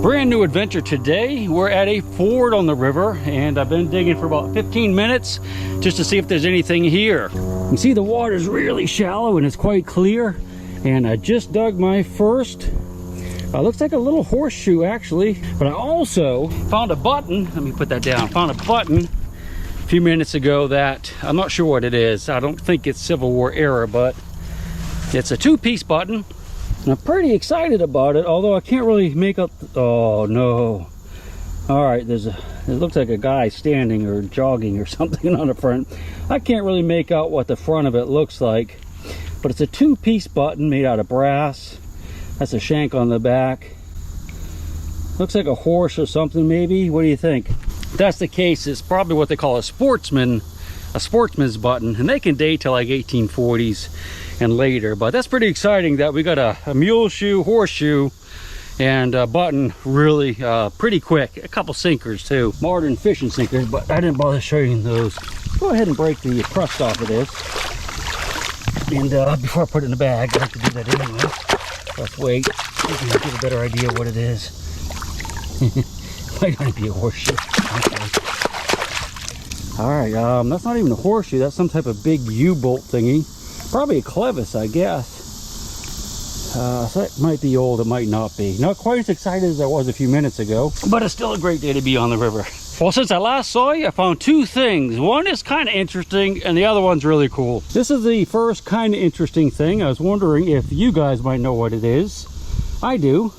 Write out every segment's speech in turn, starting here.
Brand new adventure today. We're at a ford on the river, and I've been digging for about 15 minutes just to see if there's anything here. You can see the water's really shallow and it's quite clear, and I just dug my first looks like a little horseshoe actually, but I also found a button. Let me put that down. Found a button a few minutes ago that I'm not sure what it is. I don't think it's Civil War era, but it's a two-piece button. I'm pretty excited about it, although I can't really make up. Oh no! All right, it looks like a guy standing or jogging or something on the front. I can't really make out what the front of it looks like, but it's a two-piece button made out of brass. That's a shank on the back. Looks like a horse or something, maybe. What do you think? If that's the case, it's probably what they call a sportsman's button, and they can date till like 1840s and later. But that's pretty exciting that we got a mule shoe, horseshoe, and a button really pretty quick. A couple sinkers too, modern fishing sinkers, but I didn't bother showing those. Go ahead and break the crust off of this, and before I put it in the bag, I have to do that anyway. Let's wait. We can get a better idea what it is. Might not be a horseshoe. Okay. All right, that's not even a horseshoe. That's some type of big U-bolt thingy. Probably a clevis, I guess. So it might be old, it might not be. Not quite as excited as I was a few minutes ago, but it's still a great day to be on the river. Well, since I last saw you, I found two things. One is kind of interesting, and the other one's really cool. This is the first kind of interesting thing. I was wondering if you guys might know what it is. I do.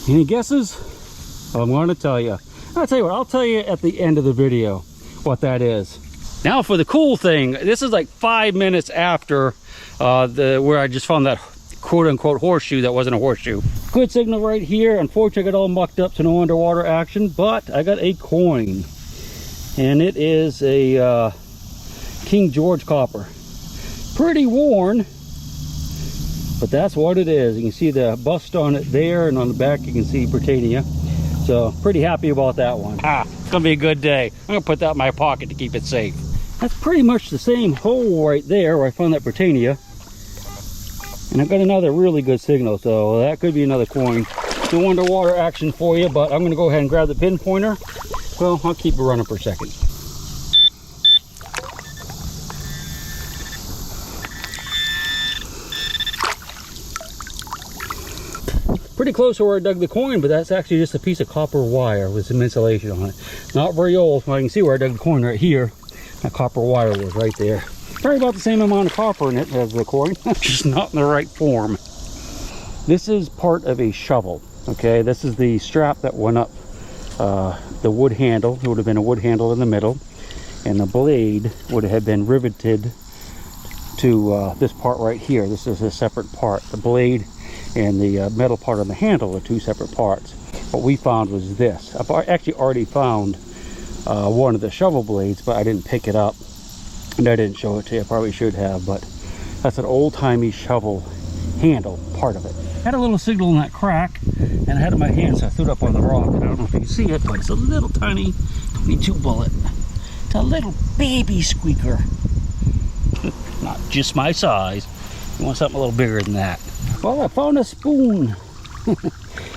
Any guesses? Well, I'm going to tell you. I'll tell you what, I'll tell you at the end of the video what that is. Now for the cool thing, this is like 5 minutes after where I just found that quote-unquote horseshoe that wasn't a horseshoe. Good signal right here. Unfortunately, I got all mucked up, so no underwater action, but I got a coin, and it is a King George copper. Pretty worn, but that's what it is. You can see the bust on it there, and on the back you can see Britannia. So pretty happy about that one. It's gonna be a good day. I'm gonna put that in my pocket to keep it safe. That's pretty much the same hole right there where I found that Britannia. And I've got another really good signal, so that could be another coin. No underwater action for you, but I'm going to go ahead and grab the pinpointer. Well, I'll keep it running for a second. Pretty close to where I dug the coin, but that's actually just a piece of copper wire with some insulation on it. Not very old, so I can see where I dug the coin right here. That copper wire was right there. Probably about the same amount of copper in it as the coin, just not in the right form. This is part of a shovel, okay? This is the strap that went up the wood handle. It would have been a wood handle in the middle, and the blade would have been riveted to this part right here. This is a separate part. The blade and the metal part on the handle are two separate parts. What we found was this. I've actually already found one of the shovel blades, but I didn't pick it up. And I didn't show it to you. I probably should have, but that's an old-timey shovel handle part of it. Had a little signal in that crack, and I had it in my hand, so I threw it up on the rock. And I don't know if you can see it, but it's a little tiny 22 bullet. It's a little baby squeaker. Not just my size. You want something a little bigger than that. Well, I found a spoon.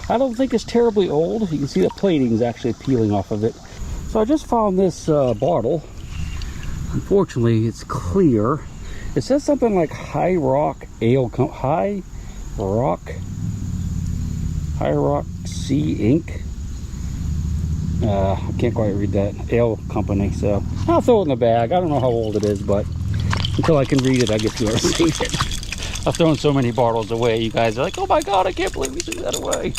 I don't think it's terribly old. You can see the plating is actually peeling off of it. So I just found this bottle. Unfortunately, it's clear. It says something like High Rock Sea Inc. I can't quite read that. Ale company. So I'll throw it in the bag. I don't know how old it is, but until I can read it, I get to read it. I've thrown so many bottles away. You guys are like, "Oh my God, I can't believe we threw that away."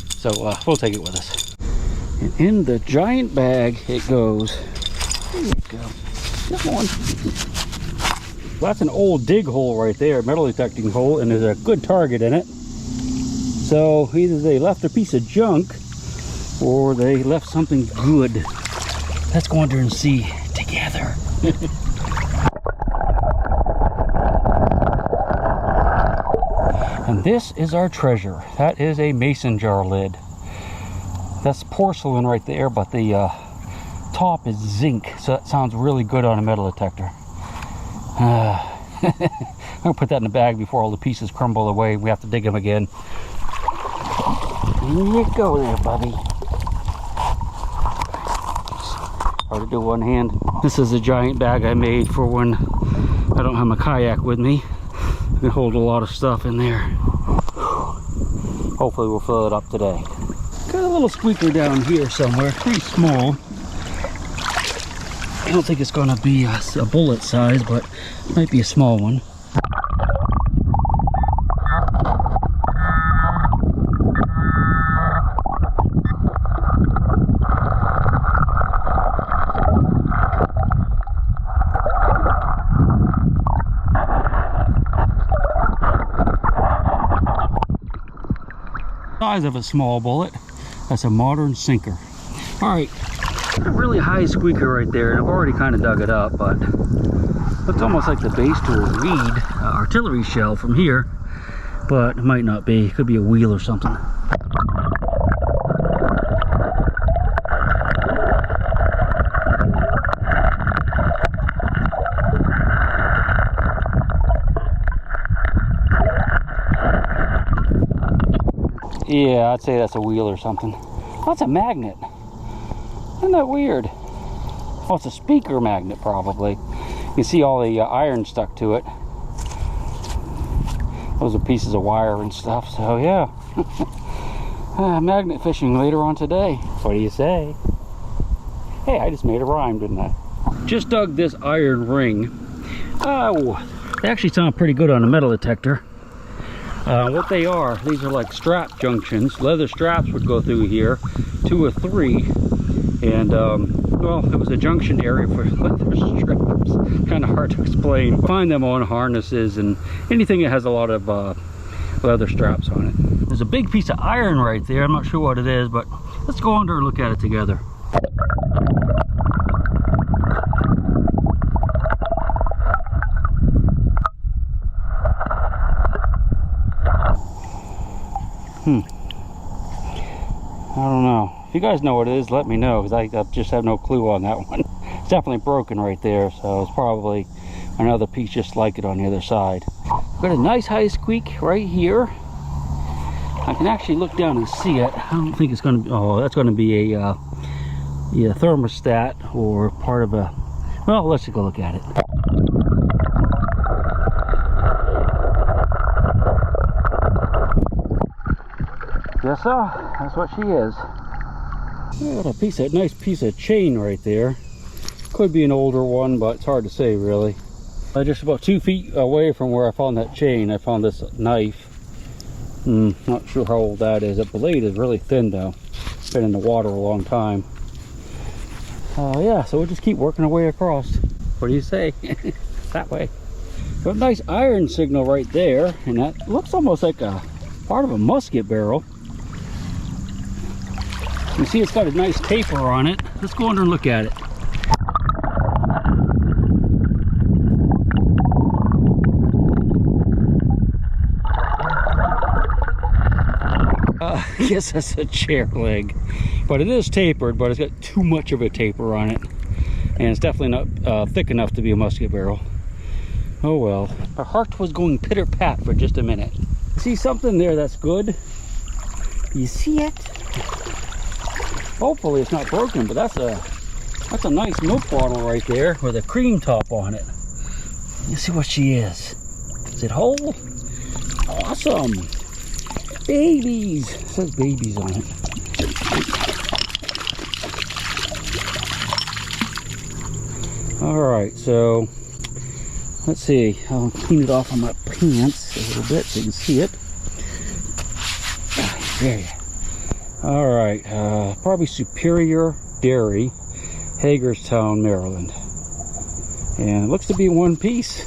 So we'll take it with us. And in the giant bag it goes. There you go. Come on. Well, that's an old dig hole right there, metal detecting hole, and there's a good target in it. So either they left a piece of junk or they left something good. Let's go under and see together. And this is our treasure. That is a mason jar lid. That's porcelain right there, but the top is zinc, so that sounds really good on a metal detector. I'm gonna put that in the bag before all the pieces crumble away. We have to dig them again. In you go there, Bubby. Hard to do one hand. This is a giant bag I made for when I don't have my kayak with me. I can hold a lot of stuff in there. Hopefully we'll fill it up today. Got a little squeaker down here somewhere, pretty small. I don't think it's going to be a bullet size, but it might be a small one. Size of a small bullet. That's a modern sinker. All right, a really high squeaker right there, and I've already kind of dug it up, but looks almost like the base to a reed artillery shell from here, but it might not be. It could be a wheel or something. Yeah, I'd say that's a wheel or something. Oh, that's a magnet. Isn't that weird? Oh, it's a speaker magnet probably. You can see all the iron stuck to it. Those are pieces of wire and stuff, so yeah. Magnet fishing later on today. What do you say? Hey, I just made a rhyme, didn't I? Just dug this iron ring. Oh, they actually sound pretty good on a metal detector. What they are, these are like strap junctions. Leather straps would go through here, 2 or 3, and well, it was a junction area for leather straps. Kind of hard to explain. Find them on harnesses and anything that has a lot of leather straps on it. There's a big piece of iron right there. I'm not sure what it is, but let's go under and look at it together. I don't know. If you guys know what it is, let me know, because I just have no clue on that one. It's definitely broken right there, so it's probably another piece just like it on the other side. Got a nice high squeak right here. I can actually look down and see it. I don't think it's going to be, oh, that's going to be a thermostat or part of a, well, let's go look at it. Yes, sir. That's what she is. Got a nice piece of chain right there. Could be an older one, but it's hard to say really. Just about 2 feet away from where I found that chain, I found this knife. Not sure how old that is. The blade is really thin though. Been in the water a long time. Yeah, so we'll just keep working our way across. What do you say? That way. Got a nice iron signal right there, and that looks almost like a part of a musket barrel. You see it's got a nice taper on it. Let's go under and look at it. I guess that's a chair leg. But it is tapered, but it's got too much of a taper on it. And it's definitely not thick enough to be a musket barrel. Oh well. Our heart was going pitter-pat for just a minute. See something there that's good? You see it? Hopefully it's not broken, but that's a nice milk bottle right there with a cream top on it. You see what she is? Is it whole? Awesome! Babies! It says babies on it. Alright, so let's see. I'll clean it off on my pants a little bit so you can see it. There you go. All right, probably Superior Dairy, Hagerstown, Maryland. And it looks to be one piece.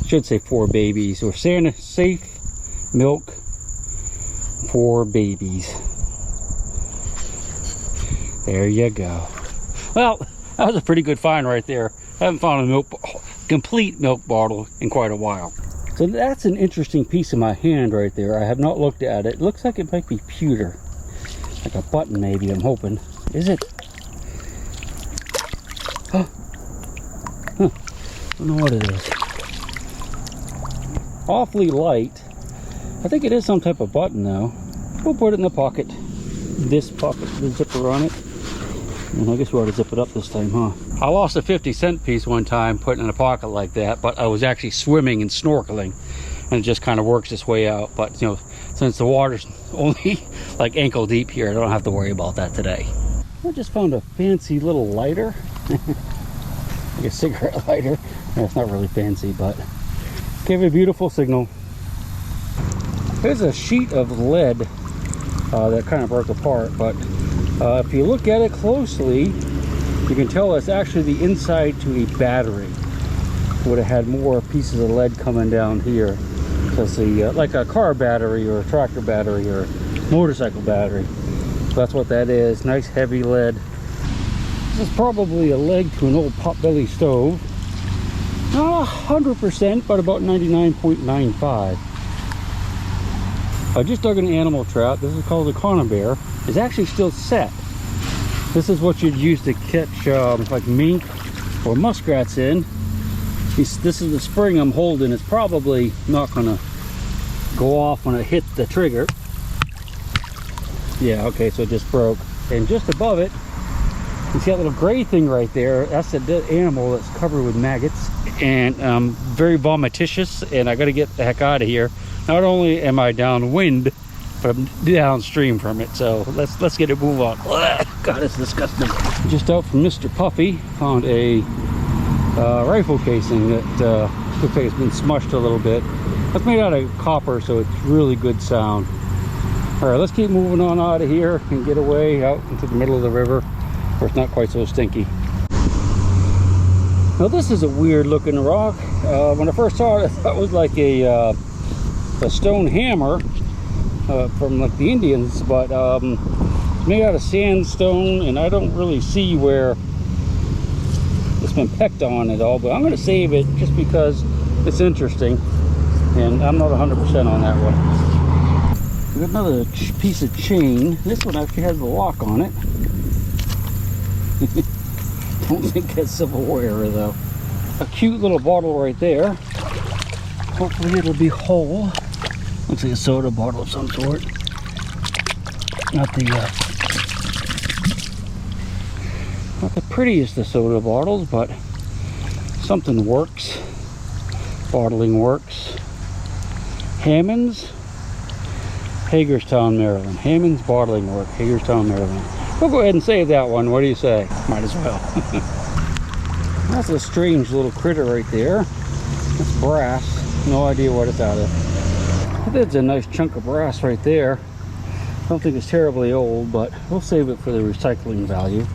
Should say 4 babies, or Santa Safe Milk 4 babies. There you go. Well, that was a pretty good find right there. I haven't found a complete milk bottle in quite a while. So that's an interesting piece in my hand right there. I have not looked at it. It looks like it might be pewter. Like a button maybe, I'm hoping. Is it? Huh. I don't know what it is. Awfully light. I think it is some type of button though. We'll put it in the pocket. this pocket, the zipper on it. And I guess we ought to zip it up this time, huh? I lost a 50-cent piece one time putting in a pocket like that, but I was actually swimming and snorkeling, and it just kind of works its way out. But you know, since the water's only like ankle deep here, I don't have to worry about that today. I just found a fancy little lighter. Like a cigarette lighter. It's not really fancy, but gave a beautiful signal. There's a sheet of lead that kind of broke apart, but if you look at it closely, you can tell it's actually the inside to a battery. Would have had more pieces of lead coming down here. So it's like a car battery or a tractor battery or motorcycle battery. So that's what that is. Nice heavy lead. This is probably a leg to an old potbelly stove. Not 100%, but about 99.95. I just dug an animal trap. This is called a conibear. It's actually still set. This is what you'd use to catch like mink or muskrats in. This is the spring I'm holding. It's probably not gonna go off when I hit the trigger. Yeah, okay, so it just broke. And just above it, you see that little gray thing right there? That's a dead animal that's covered with maggots and very vomiticious, and I gotta get the heck out of here. Not only am I downwind, but I'm downstream from it, so let's get it move on. Ugh, God, it's disgusting. Just out from Mr. Puffy, found a rifle casing that looks like it's been smushed a little bit. It's made out of copper, so it's really good sound. All right, let's keep moving on out of here and get away out into the middle of the river where it's not quite so stinky. Now this is a weird looking rock. When I first saw it, I thought it was like a stone hammer from like the Indians, but it's made out of sandstone, and I don't really see where it's been pecked on at all, but I'm going to save it just because it's interesting, and I'm not 100% on that one. We got another piece of chain. This one actually has a lock on it. Don't think that's silverware though. A cute little bottle right there. Hopefully it'll be whole. Looks like a soda bottle of some sort. Not the prettiest of soda bottles, but something works. Bottling works. Hammond's, Hagerstown, Maryland. Hammond's Bottling Work, Hagerstown, Maryland. We'll go ahead and save that one. What do you say? Might as well. That's a strange little critter right there. That's brass. No idea what it's out of. That's a nice chunk of brass right there. I don't think it's terribly old, but we'll save it for the recycling value.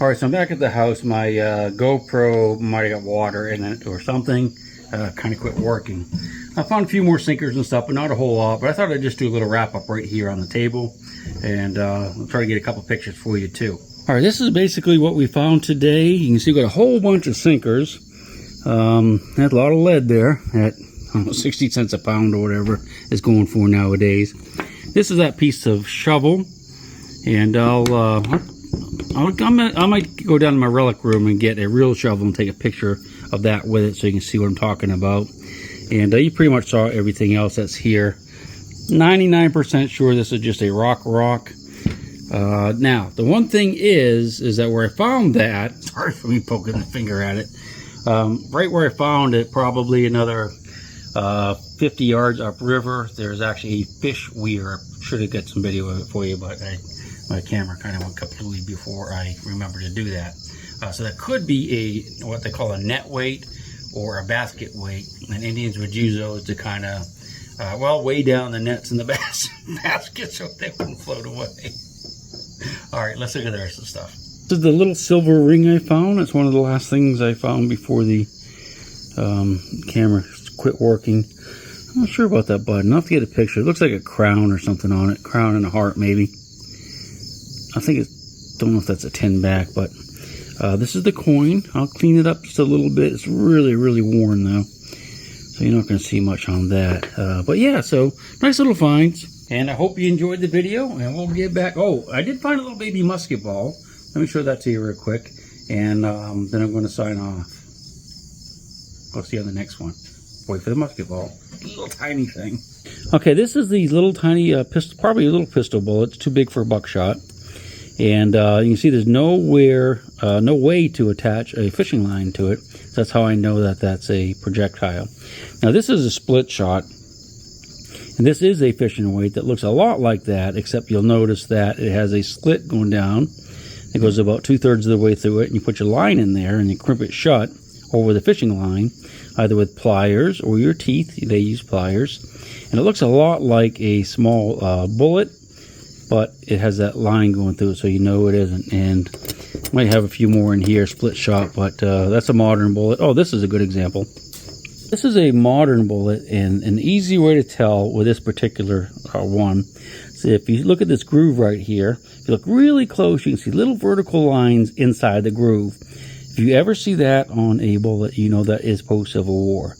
Alright, so I'm back at the house. My GoPro might have got water in it or something. Kind of quit working. I found a few more sinkers and stuff, but not a whole lot. But I thought I'd just do a little wrap up right here on the table. And I'll try to get a couple pictures for you too. Alright, this is basically what we found today. You can see we got a whole bunch of sinkers. Had a lot of lead there at 60 cents a pound or whatever it's going for nowadays. This is that piece of shovel. And I'll I might go down to my relic room and get a real shovel and take a picture of that with it so you can see what I'm talking about. And you pretty much saw everything else that's here. 99% sure this is just a rock. Now, the one thing is that where I found that, sorry for me poking the finger at it, right where I found it, probably another 50 yards upriver, there's actually a fish weir. I should have got some video of it for you, but my camera kind of went completely before I remembered to do that. So that could be what they call a net weight or a basket weight, and Indians would use those to kind of, weigh down the nets and the basket so they wouldn't float away. All right, let's look at the rest of the stuff. This is the little silver ring I found. It's one of the last things I found before the camera quit working. I'm not sure about that button. I'll have to get a picture. It looks like a crown or something on it. Crown and a heart, maybe. I think don't know if that's a tin back, but this is the coin. I'll clean it up just a little bit. It's really, really worn though, so you're not going to see much on that. But yeah, so nice little finds. And I hope you enjoyed the video, and we'll get back. Oh, I did find a little baby musket ball. Let me show that to you real quick, and then I'm going to sign off. I'll see you on the next one. Wait for the musket ball. Little tiny thing. Okay, this is the little tiny pistol, probably a little pistol bullet. It's too big for a buckshot. And you can see there's no way to attach a fishing line to it. That's how I know that that's a projectile. Now this is a split shot. And this is a fishing weight that looks a lot like that, except you'll notice that it has a slit going down. It goes about 2/3 of the way through it, and you put your line in there and you crimp it shut over the fishing line, either with pliers or your teeth. They use pliers. And it looks a lot like a small bullet, but it has that line going through it, so you know it isn't. And might have a few more in here, split shot, but that's a modern bullet. Oh, this is a good example. This is a modern bullet, and an easy way to tell with this particular one. So if you look at this groove right here, if you look really close, you can see little vertical lines inside the groove. If you ever see that on a bullet, you know that is post-Civil War.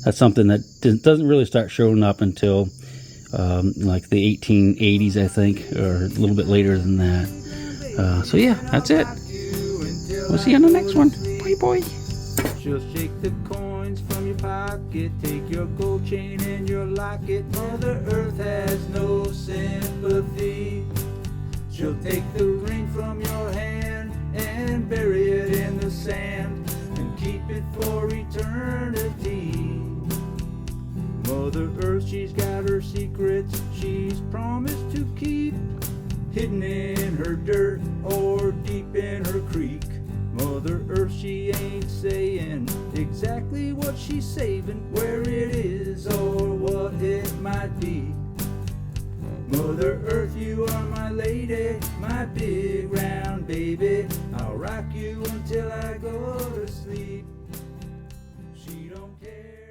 That's something that doesn't really start showing up until like the 1880s, I think, or a little bit later than that. So yeah, that's it. We'll see you on the next one. Bye, boy. She'll shake the coins from your pocket, take your gold chain and your locket. Mother Earth has no sympathy. She'll take the ring from your hand and bury it in the sand and keep it for eternity. Mother Earth, she's got her secrets she's promised to keep, hidden in her dirt or deep in her creek. Mother Earth, she ain't saying exactly what she's saving, where it is or what it might be. Mother Earth, you are my lady, my big round baby. I'll rock you until I go to sleep. She don't care.